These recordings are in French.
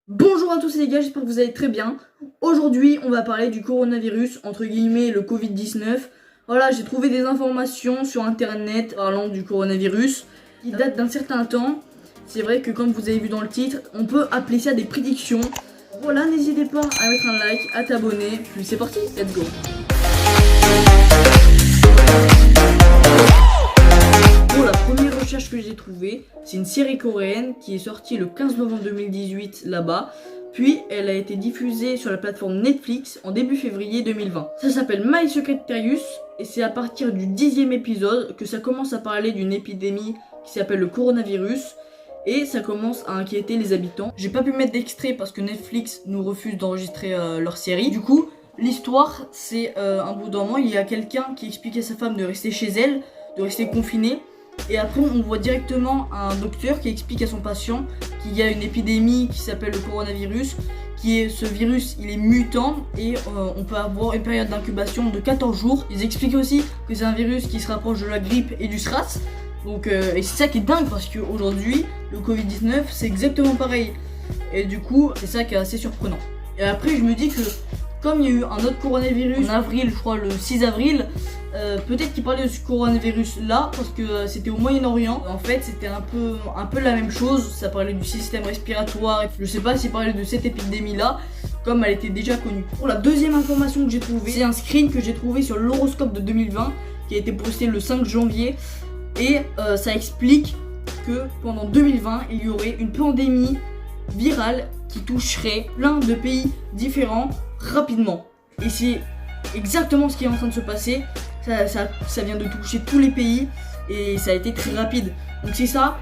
Bonjour à tous les gars, j'espère que vous allez très bien. Aujourd'hui, on va parler du coronavirus, entre guillemets le Covid-19. Voilà, j'ai trouvé des informations sur internet parlant du coronavirus qui datent d'un certain temps. C'est vrai que comme vous avez vu dans le titre, on peut appeler ça des prédictions. Voilà, n'hésitez pas à mettre un like, à t'abonner. Puis c'est parti, let's go. Pour la première recherche que j'ai trouvée, c'est une série coréenne qui est sortie le 15 novembre 2018 là-bas. Puis elle a été diffusée sur la plateforme Netflix en début février 2020. Ça s'appelle My Secretarius et c'est à partir du 10e épisode que ça commence à parler d'une épidémie qui s'appelle le coronavirus. Et ça commence à inquiéter les habitants. J'ai pas pu mettre d'extrait parce que Netflix nous refuse d'enregistrer leur série. Du coup, l'histoire, c'est un bout d'un moment, il y a quelqu'un qui explique à sa femme de rester chez elle, de rester confinée. Et après, on voit directement un docteur qui explique à son patient qu'il y a une épidémie qui s'appelle le coronavirus. Ce virus, il est mutant et on peut avoir une période d'incubation de 14 jours. Ils expliquent aussi que c'est un virus qui se rapproche de la grippe et du SRAS. Donc, et c'est ça qui est dingue parce qu'aujourd'hui, le Covid-19, c'est exactement pareil. Et du coup, c'est ça qui est assez surprenant. Et après, je me dis que comme il y a eu un autre coronavirus en avril, je crois le 6 avril, peut-être qu'il parlait de ce coronavirus là parce que c'était au Moyen-Orient. En fait, c'était un peu la même chose. Ça parlait du système respiratoire. Je sais pas s'il parlait de cette épidémie là, comme elle était déjà connue. Pour la deuxième information que j'ai trouvée, c'est un screen que j'ai trouvé sur l'horoscope de 2020 qui a été posté le 5 janvier. Et ça explique que pendant 2020, il y aurait une pandémie virale qui toucherait plein de pays différents rapidement. Et c'est exactement ce qui est en train de se passer. Ça vient de toucher tous les pays et ça a été très rapide. Donc c'est ça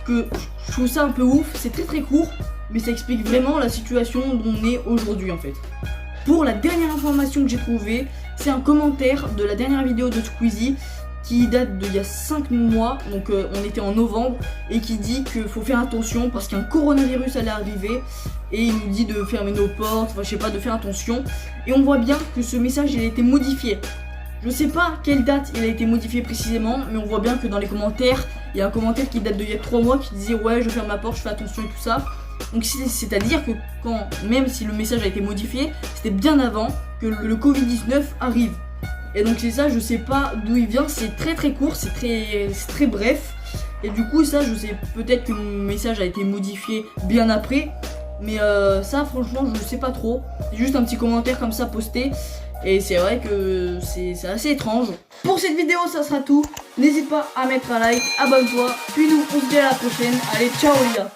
que je trouve ça un peu ouf. C'est très très court, mais ça explique vraiment la situation dont on est aujourd'hui en fait. Pour la dernière information que j'ai trouvée, c'est un commentaire de la dernière vidéo de Squeezie qui date d'il y a 5 mois, donc on était en novembre, et qui dit qu'il faut faire attention parce qu'un coronavirus allait arriver, et il nous dit de fermer nos portes, enfin je sais pas, de faire attention, et on voit bien que ce message il a été modifié. Je sais pas quelle date il a été modifié précisément, mais on voit bien que dans les commentaires, il y a un commentaire qui date d'il y a 3 mois qui disait ouais je ferme ma porte, je fais attention et tout ça. Donc c'est-à-dire que même si le message a été modifié, c'était bien avant que le Covid-19 arrive. Et donc c'est ça, je sais pas d'où il vient, c'est très très court, c'est très bref. Et du coup ça, je sais peut-être que mon message a été modifié bien après. Mais ça franchement je sais pas trop. C'est juste un petit commentaire comme ça posté. Et c'est vrai que c'est assez étrange. Pour cette vidéo ça sera tout. N'hésite pas à mettre un like, abonne-toi. Puis nous on se dit à la prochaine. Allez ciao les gars.